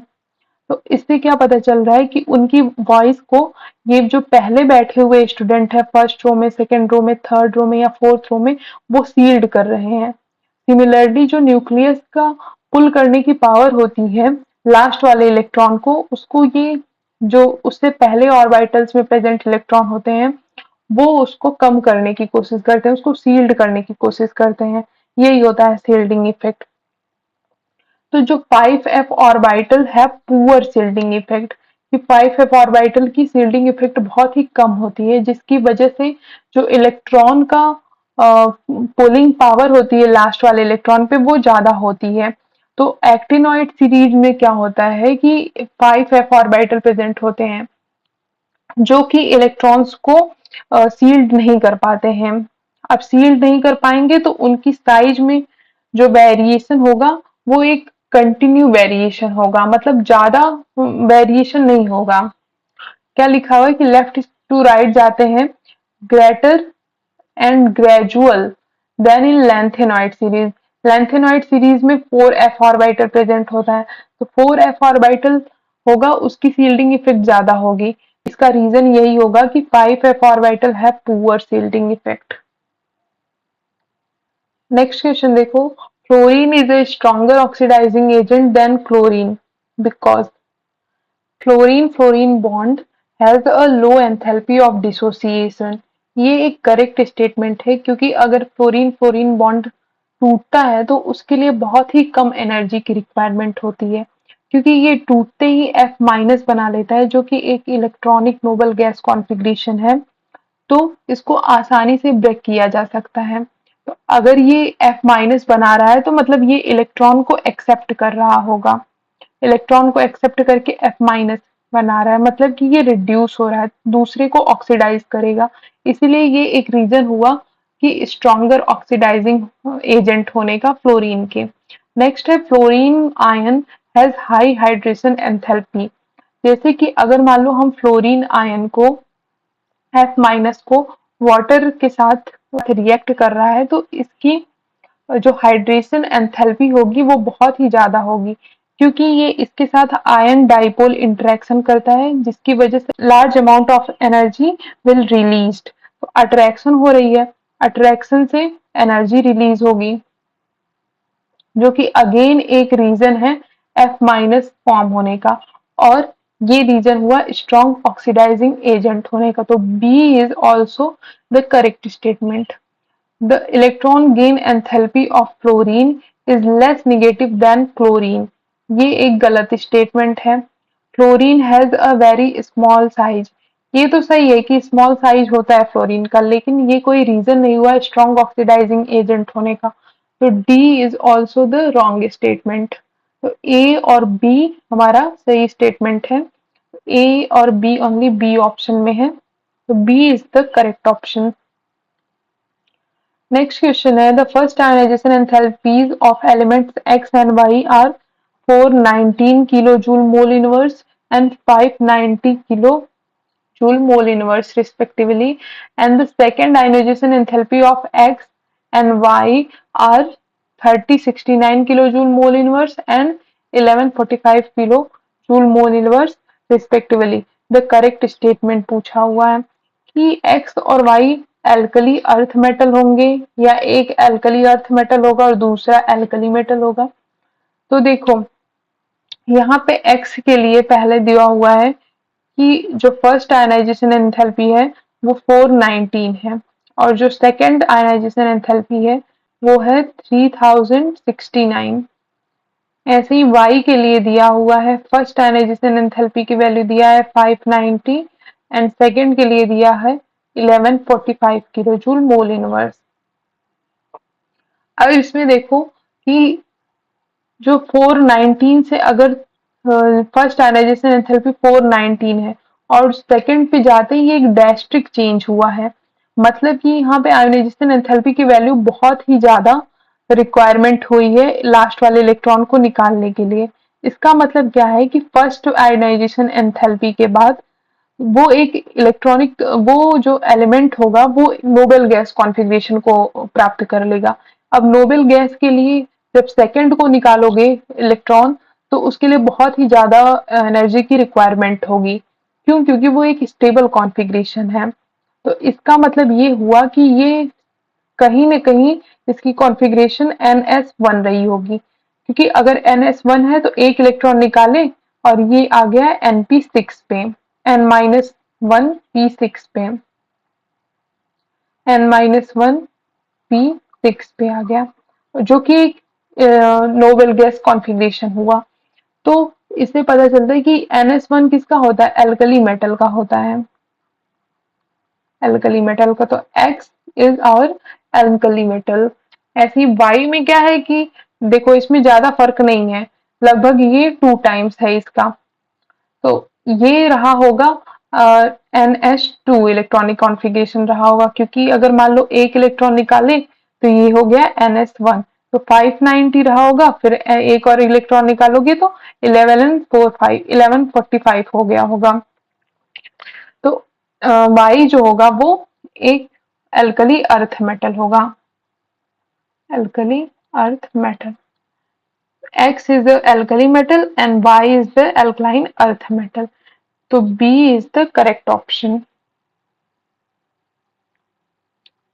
Speaker 1: तो इससे क्या पता चल रहा है कि उनकी वॉइस को ये जो पहले बैठे हुए स्टूडेंट है, फर्स्ट रो में, सेकेंड रो में, थर्ड रो में या फोर्थ रो में, वो सील्ड कर रहे हैं। सिमिलरली जो न्यूक्लियस का पुल करने की पावर होती है लास्ट वाले इलेक्ट्रॉन को, उसको ये जो उससे पहले ऑर्बिटल्स में प्रेजेंट इलेक्ट्रॉन होते हैं, वो उसको कम करने की कोशिश करते हैं, उसको सील्ड करने की कोशिश करते हैं। यही होता है सील्डिंग इफेक्ट। तो जो 5f ऑर्बिटल है पुअर सील्डिंग इफेक्ट, कि 5f ऑर्बिटल की सील्डिंग इफेक्ट बहुत ही कम होती है, जिसकी वजह से जो इलेक्ट्रॉन का पुलिंग पावर होती है लास्ट वाले इलेक्ट्रॉन पे, वो ज्यादा होती है। तो एक्टिनॉइड सीरीज में क्या होता है कि 5f ऑर्बिटल प्रेजेंट होते हैं, जो कि इलेक्ट्रॉन्स को सील्ड नहीं कर पाते हैं। अब सील्ड नहीं कर पाएंगे तो उनकी साइज में जो वेरिएशन होगा, वो एक कंटिन्यू वेरिएशन होगा, मतलब ज्यादा वेरिएशन नहीं होगा। क्या लिखा हुआ है कि लेफ्ट टू राइट जाते हैं, greater and gradual then in lanthanoid series. Lanthanoid series में 4f ऑर्बिटल प्रेजेंट होता है, तो 4f ऑर्बिटल होगा, उसकी सील्डिंग इफेक्ट ज्यादा होगी। इसका रीजन यही होगा कि 5f ऑर्बिटल है poor shielding effect. Next question देखो, fluorine is a stronger oxidizing agent than chlorine because fluorine fluorine bond has a low enthalpy of dissociation. ये एक करेक्ट स्टेटमेंट है, क्योंकि अगर फ्लोरीन फ्लोरीन बॉन्ड टूटता है तो उसके लिए बहुत ही कम एनर्जी की रिक्वायरमेंट होती है, क्योंकि ये टूटते ही F माइनस बना लेता है, जो कि एक इलेक्ट्रॉनिक नोबल गैस कॉन्फ़िगरेशन है। तो इसको आसानी से ब्रेक किया जा सकता है। तो अगर ये F माइनस बना रहा है तो मतलब ये इलेक्ट्रॉन को एक्सेप्ट कर रहा होगा, इलेक्ट्रॉन को एक्सेप्ट करके F माइनस बना रहा है, मतलब कि ये रिड्यूस हो रहा है, दूसरे को ऑक्सीडाइज करेगा, इसीलिए ये एक रीजन हुआ कि स्ट्रॉन्गर ऑक्सीडाइजिंग एजेंट होने का फ्लोरीन के। नेक्स्ट है fluorine ion has high hydration enthalpy. जैसे कि अगर मान लो हम फ्लोरीन आयन को F माइनस को वाटर के साथ रिएक्ट कर रहा है तो इसकी जो हाइड्रेशन एंथैल्पी होगी वो बहुत ही ज्यादा होगी, क्योंकि ये इसके साथ आयन डाइपोल इंटरेक्शन करता है जिसकी वजह से large amount of energy will released. तो अट्रैक्शन हो रही है, अट्रैक्शन से एनर्जी रिलीज होगी, जो कि अगेन एक रीजन है F माइनस फॉर्म होने का, और ये रीजन हुआ स्ट्रॉन्ग ऑक्सीडाइजिंग एजेंट होने का। तो B is also the correct statement. The electron gain enthalpy of fluorine is less negative than chlorine। ये एक गलत स्टेटमेंट है। Fluorine has a very small size. ये तो सही है कि स्मॉल साइज होता है फ्लोरीन का, लेकिन ये कोई रीजन नहीं हुआ स्ट्रॉन्ग ऑक्सीडाइजिंग एजेंट होने का। तो D is also the wrong statement. तो ए और बी हमारा सही स्टेटमेंट है। ए और बी ओनली बी ऑप्शन में है, तो B is the correct option. Next question है the first ionization enthalpies of elements X and Y are 419 kilojoule mole inverse and 590 kilojoule mole inverse respectively, and the second ionization enthalpy of X and Y are 3069 kilojoule mole inverse and 1145 kilojoule mole inverse respectively। The correct statement पूछा हुआ है कि X और Y alkali earth metal होंगे या एक alkali earth metal होगा और दूसरा एल्कली मेटल होगा। तो देखो यहाँ पे X के लिए पहले दिया हुआ है कि जो फर्स्ट आयनाइजेशन एंथैल्पी है वो 419 है, और जो सेकंड आयनाइजेशन एंथैल्पी है वो है 3069। ऐसे ही Y के लिए दिया हुआ है, फर्स्ट आयनाइजेशन एंथैल्पी की वैल्यू दिया है 590 एंड सेकंड के लिए दिया है 1145 किलोजूल मोल इनवर्स। अब इसमें देखो कि जो 419 से अगर फर्स्ट आयनाइजेशन एंथैल्पी 419 है और सेकंड पे जाते ही एक ड्रेस्टिक चेंज हुआ है, मतलब कि यहाँ पे आयोनाइजेशन एंथैल्पी की वैल्यू बहुत ही ज्यादा रिक्वायरमेंट हुई है लास्ट वाले इलेक्ट्रॉन को निकालने के लिए। इसका मतलब क्या है कि फर्स्ट आयोनाइजेशन एंथैल्पी के बाद वो एक इलेक्ट्रॉनिक वो जो एलिमेंट होगा वो नोबेल गैस कॉन्फ़िगरेशन को प्राप्त कर लेगा। अब नोबेल गैस के लिए जब सेकंड को निकालोगे इलेक्ट्रॉन तो उसके लिए बहुत ही ज़्यादा एनर्जी की रिक्वायरमेंट होगी। क्यों? क्योंकि वो एक स्टेबल कॉन्फ़िगरेशन है। तो इसका मतलब ये हुआ कि ये कहीं न कहीं इसकी कॉन्फ़िगरेशन ns1 रही होगी, क्योंकि अगर ns1 है तो एक इलेक्ट्रॉन निकाले और ये आ गया np6 पे, n-1 p6 पे, n-1 p6 पे आ गया, जो कि नोबेल गैस कॉन्फ़िगरेशन हुआ। तो इससे पता चलता है कि ns1 किसका होता है? एल्कली मेटल का होता है। एल्कली मेटल का, तो X is our alkali metal. ऐसे ही Y में क्या है कि देखो इसमें ज्यादा फर्क नहीं है, लगभग ये 2 टाइम्स है इसका। तो ये रहा होगा NH2 इलेक्ट्रॉनिक कॉन्फ़िगरेशन रहा होगा, क्योंकि अगर मान लो एक इलेक्ट्रॉन निकाले तो ये हो गया NS1, तो 590 रहा होगा, फिर एक और इलेक्ट्रॉन निकालोगे तो 1145 हो गया होगा। तो Y जो होगा वो एक एल्कली अर्थ मेटल होगा, alkali earth metal. X is the alkali metal and Y is the alkaline earth metal. तो B is the correct option.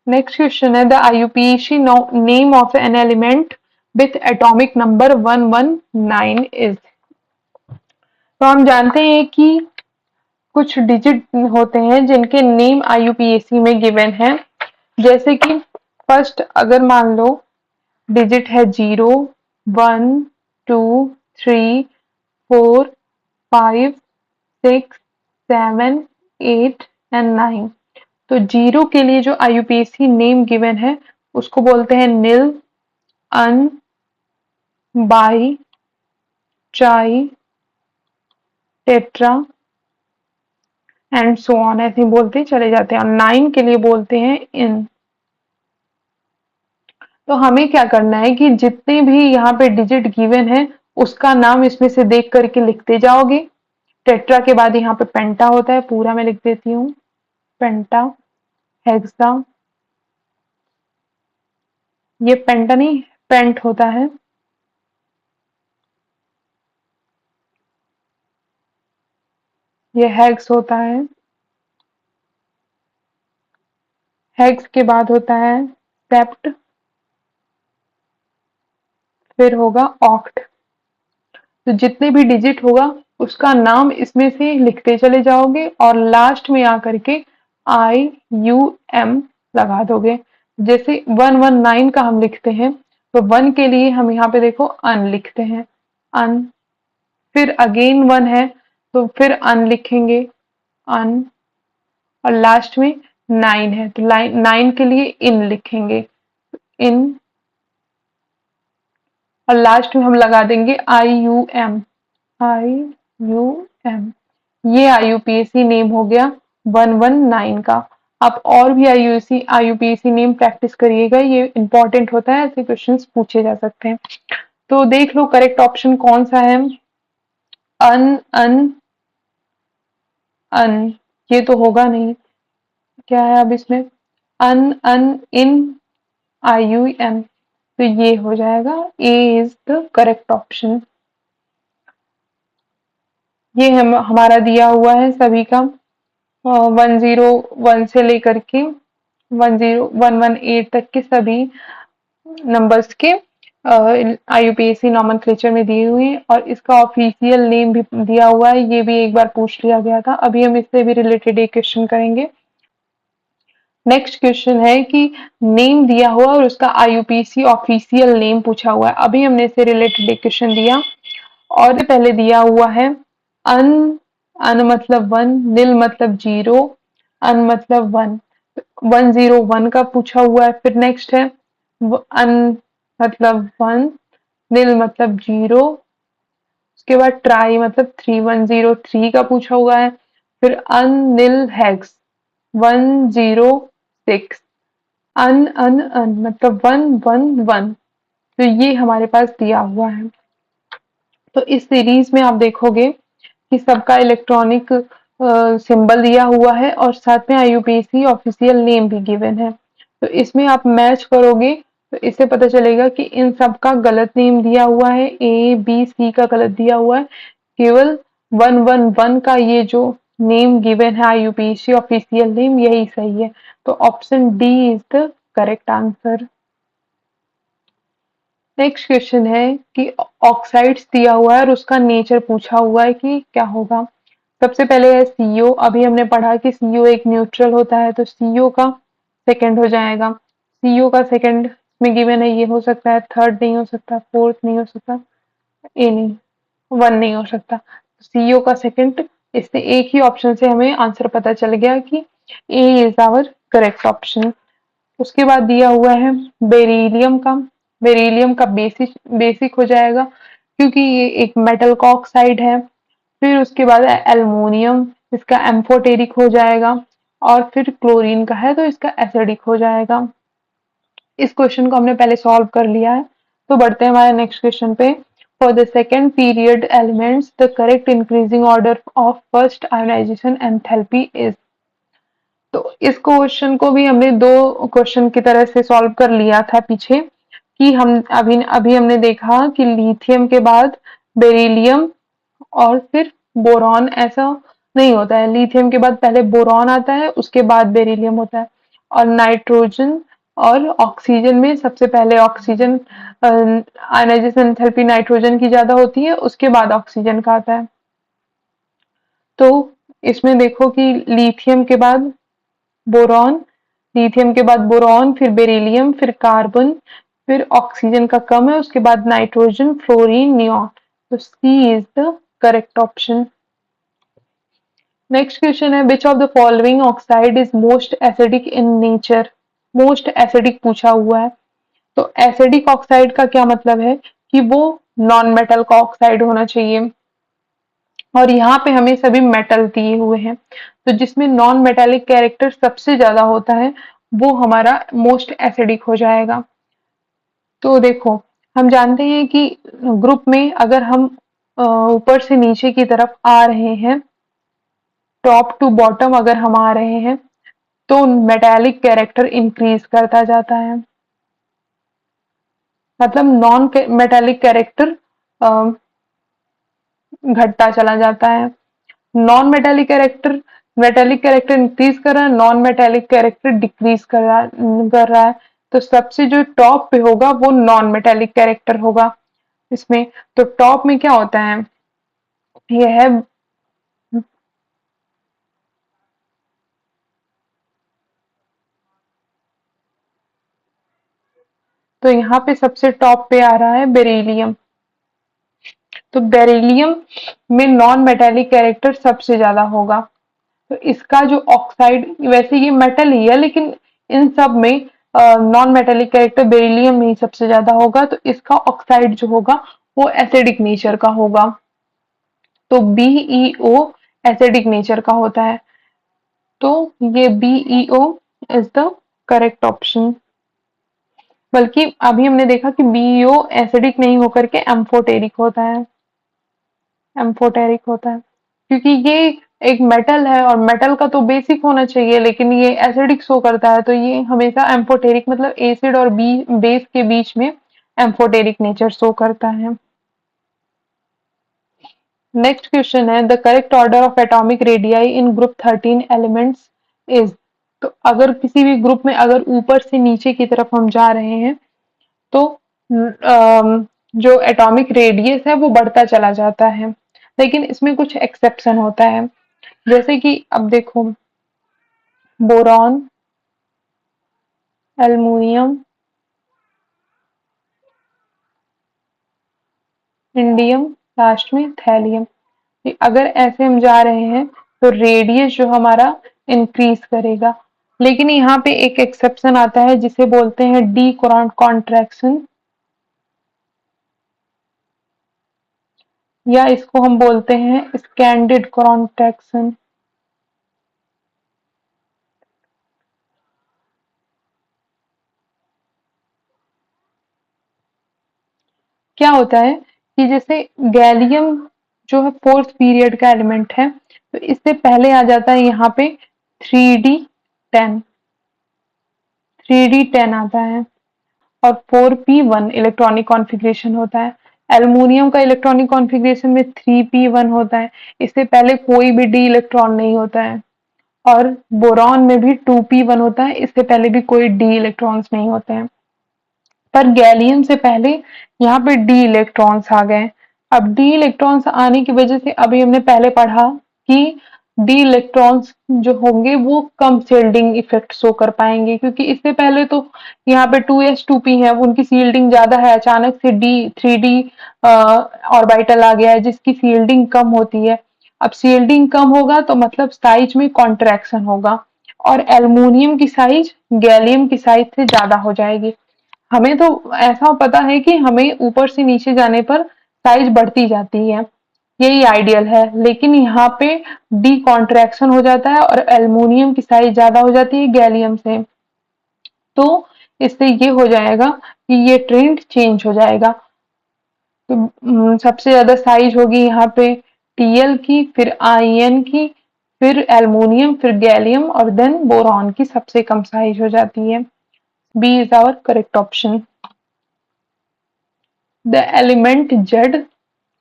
Speaker 1: Next question है the IUPAC name of an element with atomic number 119 is। तो हम जानते हैं कि कुछ digit होते हैं जिनके नेम IUPAC में गिवन है, जैसे कि फर्स्ट अगर मान लो डिजिट है 0, 1, 2, 3, 4, 5, 6, 7, 8 एंड 9। तो 0 के लिए जो IUPAC नेम गिवन है उसको बोलते हैं nil, un, bi, tri, tetra and so on ऐसे ही बोलते चले जाते हैं। और 9 के लिए बोलते हैं इन। तो हमें क्या करना है कि जितने भी यहाँ पे डिजिट गिवन है उसका नाम इसमें से देख करके लिखते जाओगे। टेट्रा के बाद यहाँ पे पेंटा होता है, पूरा मैं लिख देती हूँ, पेंटा, हेक्सा, ये पेंटा नहीं पेंट होता है, ये हेक्स होता है, हेक्स के बाद होता है सेप्ट, फिर होगा ऑक्ट। तो जितने भी डिजिट होगा उसका नाम इसमें से लिखते चले जाओगे और लास्ट में आकर के IUM लगा दोगे। जैसे 119 का हम लिखते हैं तो 1 के लिए हम यहाँ पे देखो अन लिखते हैं, अन, फिर अगेन 1 है तो फिर अन लिखेंगे, अन, और लास्ट में 9 है तो 9 के लिए इन लिखेंगे, इन, और लास्ट में हम लगा देंगे IUM, IUM। ये IUPAC नेम हो गया 119 का। आप और भी IUPAC नेम प्रैक्टिस करिएगा, ये इंपॉर्टेंट होता है, ऐसे क्वेश्चंस पूछे जा सकते हैं। तो देख लो करेक्ट ऑप्शन कौन सा है। अन, अन, अन, ये तो होगा नहीं, क्या है अब इसमें, अन, अन, इन, IUM, तो ये हो जाएगा, ए इज द करेक्ट ऑप्शन। ये हमारा दिया हुआ है सभी का 101 से लेकर के 10118 तक के सभी नंबर्स के IUPAC नॉमेनक्लेचर में दिए हुए हैं और इसका ऑफिशियल नेम भी दिया हुआ है, ये भी एक बार पूछ लिया गया था। अभी हम इससे भी रिलेटेड एक क्वेश्चन करेंगे। नेक्स्ट क्वेश्चन है कि नेम दिया हुआ और उसका IUPAC ऑफिशियल नेम पूछा हुआ है। अभी हमने इससे रिलेटेड एक क्वेश्चन दिया और पहले दिया हुआ है अन, अन मतलब 1, नील मतलब 0, अन मतलब 1, 101 का पूछा हुआ है। फिर नेक्स्ट है अन मतलब 1, नील मतलब 0, उसके बाद ट्राई मतलब 3103 का पूछा हुआ है। फिर अन, नील, हेक्स 106, अन, अन, अन मतलब 111। तो ये हमारे पास दिया हुआ है। तो इस सीरीज में आप देखोगे कि सबका इलेक्ट्रॉनिक सिंबल दिया हुआ है और साथ में IUPAC ऑफिशियल नेम भी गिवन है। तो इसमें आप मैच करोगे तो इससे पता चलेगा कि इन सब का गलत नेम दिया हुआ है, A B C का गलत दिया हुआ है, केवल 111 का ये जो नेम गिवन है IUPAC ऑफिशियल नेम यही सही है। तो option D is the correct answer. Next question है कि ऑक्साइड्स दिया हुआ है और उसका नेचर पूछा हुआ है कि क्या होगा। सबसे पहले है CO। अभी हमने पढ़ा कि CO एक न्यूट्रल होता है तो CO का सेकंड हो जाएगा। CO का सेकंड में गिवन है, ये हो सकता है, थर्ड नहीं हो सकता, फोर्थ नहीं हो सकता, ए नहीं, 1 नहीं हो सकता। CO का सेकंड, इससे एक ही ऑप्शन से हमें आंसर पता चल गया कि ए इज आवर करेक्ट ऑप्शन। उसके बाद दिया हुआ है बेरिलियम का। बेरिलियम का बेसिक बेसिक हो जाएगा क्योंकि ये एक मेटल का ऑक्साइड है। फिर उसके बाद है एल्युमिनियम, इसका एम्फोटेरिक हो जाएगा। और फिर क्लोरीन का है तो इसका एसिडिक हो जाएगा। इस क्वेश्चन को हमने पहले सॉल्व कर लिया है। तो बढ़ते हैं हमारे नेक्स्ट क्वेश्चन पे। For the second period elements the correct increasing order of first ionization enthalpy is. तो इस क्वेश्चन को भी हमने दो क्वेश्चन की तरह से सॉल्व कर लिया था पीछे, कि हम अभी अभी हमने देखा कि लिथियम के बाद बेरिलियम और फिर बोरॉन ऐसा नहीं होता है। लिथियम के बाद पहले बोरॉन आता है, उसके बाद बेरिलियम होता है। और नाइट्रोजन और ऑक्सीजन में सबसे पहले ऑक्सीजन आयनाइजेशन एंथैल्पी नाइट्रोजन की ज्यादा होती है, उसके बाद ऑक्सीजन का आता है। तो इसमें देखो कि लिथियम के बाद बोरॉन, लिथियम के बाद बोरॉन, फिर बेरिलियम, फिर कार्बन, फिर ऑक्सीजन का कम है, उसके बाद नाइट्रोजन, फ्लोरीन, नियॉन। तो C is the correct option. Next question है which of the following oxide is most acidic in nature. Most acidic पूछा हुआ है। तो एसिडिक ऑक्साइड का क्या मतलब है कि वो नॉन मेटल का ऑक्साइड होना चाहिए और यहाँ पे हमें सभी मेटल दिए हुए हैं। तो जिसमें नॉन मेटालिक कैरेक्टर सबसे ज्यादा होता है वो हमारा मोस्ट एसिडिक हो जाएगा। तो देखो, हम जानते हैं कि ग्रुप में अगर हम ऊपर से नीचे की तरफ आ रहे हैं, टॉप टू बॉटम अगर हम आ रहे हैं, तो मेटालिक कैरेक्टर इंक्रीज करता जाता है। मतलब नॉन मेटालिक कैरेक्टर घटता चला जाता है। नॉन मेटालिक कैरेक्टर इंक्रीज कर रहा है, नॉन मेटालिक कैरेक्टर डिक्रीज कर रहा है। तो सबसे जो टॉप पे होगा वो नॉन मेटालिक कैरेक्टर होगा इसमें। तो टॉप में क्या होता है, ये है, तो यहाँ पे सबसे टॉप पे आ रहा है बेरिलियम। तो बेरिलियम में नॉन मेटालिक कैरेक्टर सबसे ज्यादा होगा। तो इसका जो ऑक्साइड, वैसे ये मेटल ही है लेकिन इन सब में नॉन मेटेलिक कैरेक्टर बेरिलियम में ही सबसे ज्यादा होगा। तो इसका ऑक्साइड जो होगा वो एसिडिक नेचर का होगा। तो BeO एसिडिक नेचर का होता है। तो ये BeO is the correct option. बल्कि अभी हमने देखा कि BeO एसिडिक नहीं होकर के एम्फोटेरिक होता है, एम्फोटेरिक होता है, क्योंकि ये एक मेटल है और मेटल का तो बेसिक होना चाहिए लेकिन ये एसिडिक शो करता है। तो ये हमेशा एम्फोटेरिक, मतलब एसिड और बेस के बीच में एम्फोटेरिक नेचर शो करता है। नेक्स्ट क्वेश्चन है, the correct order of atomic radii in group 13 elements is. तो अगर किसी भी ग्रुप में अगर ऊपर से नीचे की तरफ हम जा रहे हैं तो जो एटॉमिक रेडियस है वो बढ़ता चला जाता है, लेकिन इसमें कुछ एक्सेप्शन होता है। जैसे कि अब देखो, बोरॉन, एल्युमिनियम, इंडियम, लास्ट में थैलियम। अगर ऐसे हम जा रहे हैं तो रेडियस जो हमारा इंक्रीज करेगा। लेकिन यहाँ पे एक एक्सेप्शन आता है जिसे बोलते हैं डी कॉन्ट्रैक्शन, या इसको हम बोलते हैं स्कैंडिड कॉन्ट्रैक्शन। क्या होता है कि जैसे गैलियम जो है फोर्थ पीरियड का एलिमेंट है, तो इससे पहले आ जाता है यहाँ पे 3D10, 3D10 आता है, और 4p1 इलेक्ट्रॉनिक कॉन्फ़िगरेशन होता है। एल्युमिनियम का इलेक्ट्रॉनिक कॉन्फ़िगरेशन में 3p1 होता है, इससे पहले कोई भी डी इलेक्ट्रॉन नहीं होता है। और बोरॉन में भी 2p1 होता है, इससे पहले भी कोई डी इलेक्ट्रॉन्स नहीं होते हैं। पर गैलियम से पहले यहाँ पे डी इलेक्ट्रॉन्स आ गए। अब डी इलेक्ट्रॉन्स आने की वजह से, अभी हमने पहले पढ़ा कि डी इलेक्ट्रॉन्स जो होंगे वो कम शील्डिंग इफेक्ट शो कर पाएंगे, क्योंकि इससे पहले तो यहाँ पे 2s2p है, उनकी शील्डिंग ज्यादा है। अचानक से डी 3D ऑर्बिटल आ गया है जिसकी शील्डिंग कम होती है। अब शील्डिंग कम होगा तो मतलब साइज में कॉन्ट्रैक्शन होगा, और एल्युमिनियम की साइज गैलियम की साइज से ज्यादा हो जाएगी। हमें तो ऐसा पता है कि हमें ऊपर से नीचे जाने पर साइज बढ़ती जाती है, यही आइडियल है। लेकिन यहाँ पे डी कॉन्ट्रैक्शन हो जाता है और एल्युमिनियम की साइज ज्यादा हो जाती है गैलियम से। तो इससे ये हो जाएगा कि ये ट्रेंड चेंज हो जाएगा। तो सबसे ज्यादा साइज होगी यहाँ पे Tl की, फिर In की, फिर एल्युमिनियम, फिर गैलियम, और देन बोरॉन की सबसे कम साइज हो जाती है। B is our correct option. The element Z,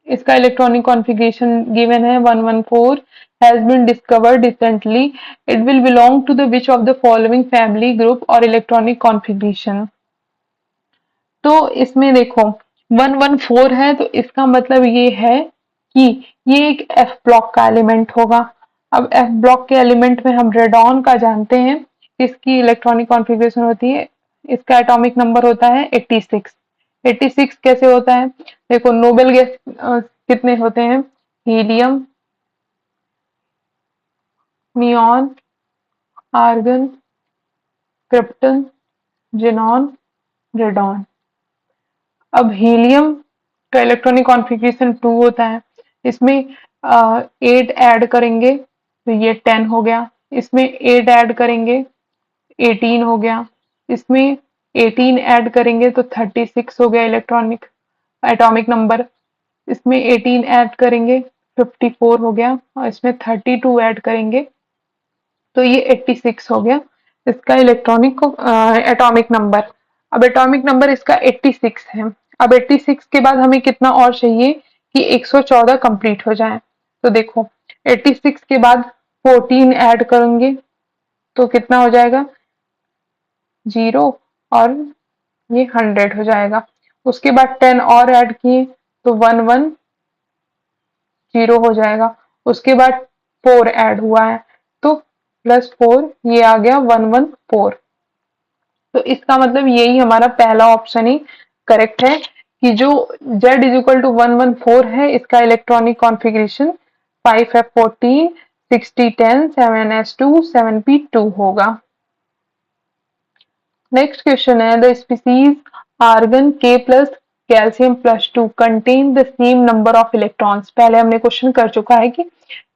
Speaker 1: इसका इलेक्ट्रॉनिक कॉन्फ़िगरेशन गिवन है 114, has been discovered recently. It will belong to the which of the following family, group or electronic configuration? तो इसमें देखो 114 है, तो इसका मतलब ये है कि ये एक F ब्लॉक का एलिमेंट होगा। अब F ब्लॉक के एलिमेंट में हम रेडॉन का जानते हैं, इसकी इलेक्ट्रॉनिक कॉन्फ़िगरेशन होती है, इसका एटॉमिक नंबर होता है 86। 86 कैसे होता है, देखो नोबेल गैस कितने होते हैं, helium, neon, argon, krypton, xenon, radon. अब हीलियम का इलेक्ट्रॉनिक कॉन्फ़िगरेशन 2 होता है, इसमें 8 ऐड करेंगे, तो ये 10 हो गया। इसमें 8 ऐड करेंगे 18 हो गया। इसमें 18 ऐड करेंगे तो 36 हो गया इलेक्ट्रॉनिक एटॉमिक नंबर। इसमें 18 ऐड करेंगे 54 हो गया और इसमें 32 ऐड करेंगे तो ये 86 हो गया इसका इलेक्ट्रॉनिक एटॉमिक नंबर। अब एटॉमिक नंबर इसका 86 है। अब 86 के बाद हमें कितना और चाहिए कि 114 कंप्लीट हो जाए। तो देखो 86 के बाद 14 ऐड करेंगे तो कितना हो जाएगा 0 और ये 100 हो जाएगा। उसके बाद 10 और ऐड किए तो 110 हो जाएगा। उसके बाद 4 ऐड हुआ है तो +4 ये आ गया 114। तो इसका मतलब यही हमारा पहला ऑप्शन ही करेक्ट है कि जो Z = 114 है इसका electronic configuration 5f14 6010 7s2 7p2 होगा। नेक्स्ट क्वेश्चन है the species argon K plus calcium +2 contain the same number of electrons. पहले हमने क्वेश्चन कर चुका है कि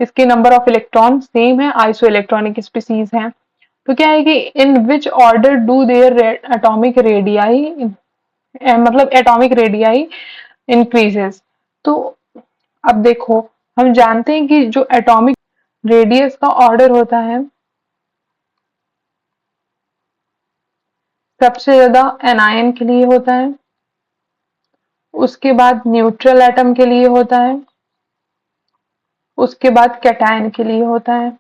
Speaker 1: इसके नंबर ऑफ इलेक्ट्रॉन सेम है, आइसो इलेक्ट्रॉनिक स्पीसीज है। तो क्या है कि in which order do their atomic radii मतलब एटॉमिक रेडियाई इंक्रीजेस। तो अब देखो हम जानते हैं कि जो एटॉमिक रेडियस का ऑर्डर होता है सबसे ज्यादा एनायन के लिए होता है, उसके बाद न्यूट्रल एटम के लिए होता है, उसके बाद कैटायन के लिए होता है।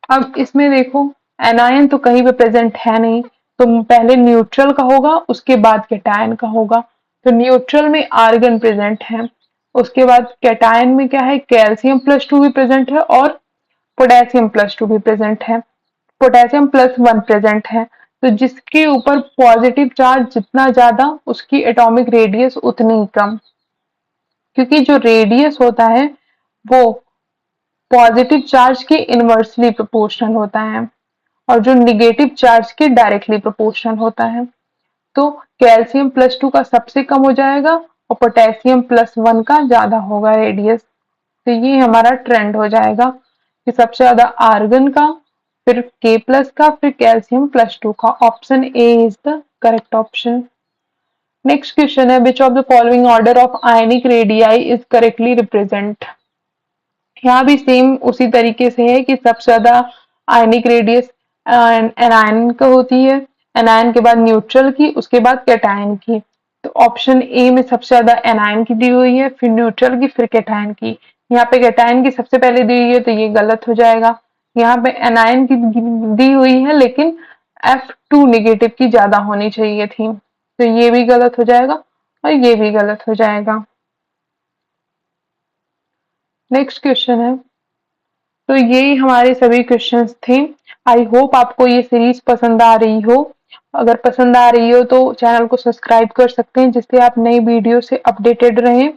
Speaker 1: अब इसमें देखो एनायन तो कहीं पे प्रेजेंट है नहीं तो पहले न्यूट्रल का होगा उसके बाद कैटायन का होगा। तो न्यूट्रल में आर्गन प्रेजेंट है, उसके बाद कैटायन में क्या है कैल्शियम +2 भी प्रेजेंट है और पोटेशियम +2 भी प्रेजेंट है। पोटेशियम +1 प्रेजेंट है। तो जिसके ऊपर पॉजिटिव चार्ज जितना ज्यादा उसकी एटॉमिक रेडियस उतनी ही कम, क्योंकि जो रेडियस होता है वो पॉजिटिव चार्ज के इनवर्सली प्रोपोर्शनल होता है और जो निगेटिव चार्ज के डायरेक्टली प्रोपोर्शनल होता है। तो कैल्शियम +2 का सबसे कम हो जाएगा और पोटेशियम +1 का ज्यादा होगा रेडियस। तो ये हमारा ट्रेंड हो जाएगा कि सबसे ज्यादा आर्गन का, फिर K+ का, फिर कैल्शियम +2 का। Option A is the correct option. Next question है which of the following order of ionic radii is correctly represent. यहाँ भी सेम उसी तरीके से है कि सबसे ज्यादा आयनिक रेडियस एनायन का होती है, एनायन के बाद न्यूट्रल की, उसके बाद कैटायन की। तो ऑप्शन ए में सबसे ज्यादा एनायन की दी हुई है, फिर न्यूट्रल की, फिर कैटायन की। यहाँ पे कैटायन की सबसे पहले दी हुई है तो ये गलत हो जाएगा। यहाँ पे एनायन की दी हुई है लेकिन F2 नेगेटिव की ज्यादा होनी चाहिए थी, तो ये भी गलत हो जाएगा और ये भी गलत हो जाएगा। नेक्स्ट क्वेश्चन है, तो ये हमारे सभी क्वेश्चंस थे। आई होप आपको ये सीरीज पसंद आ रही हो। अगर पसंद आ रही हो तो चैनल को सब्सक्राइब कर सकते हैं जिससे आप नई वीडियो से अपडेटेड रहें।